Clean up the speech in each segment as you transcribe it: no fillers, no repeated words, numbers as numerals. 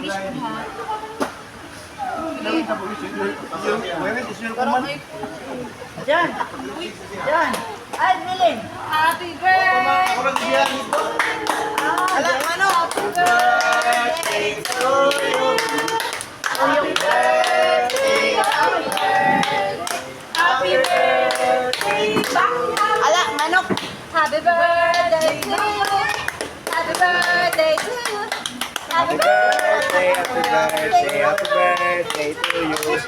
wish mo, ha? Diyan. Diyan. Ay, Milin. Happy birthday! Ala, ano? Happy birthday to you! Happy birthday! Happy birthday! Happy birthday! Ala, manok. Happy birthday to you! Happy birthday to you! Happy birthday! Happy birthday, happy birthday to you.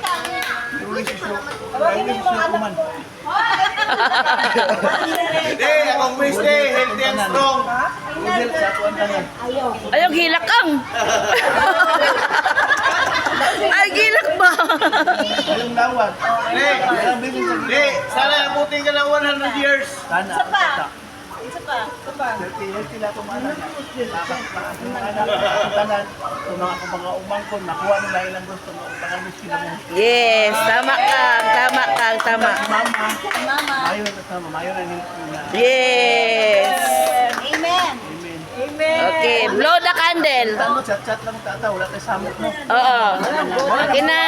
Hindi, akong wish day, healthy and strong. Ayaw, gilak kang. Ay, gilak ba? Ayong dawat. Hindi, sana abutin ka ng 100 years. Isa pa. Isa pa. Sila kumanan. Tanan, kung mga umangkon, nakuha nila ilang gusto mo. Pangalis sila mo. Yes, tama kang, tama kang, tama. Mama, Mama! mayo na tama, mayo na nila. Yes. Amen! Amen. Amen! Okay, blow the candle. Tano, chat-chat lang tata, wala tayo samot mo. Oo. Okay na.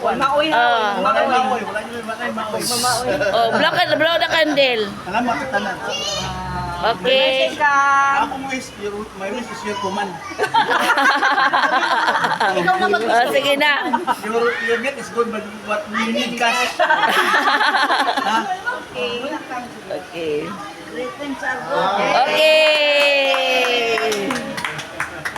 Maoy Oo. Wala tayo maoy, wala nyo matay maoy. Oh, blow the candle. Salamat sa tanan. Okay. Ako my wish is your command. Ikaw na mag Oh, sige na. Your get is good, but what we need cash. Okay. Okay.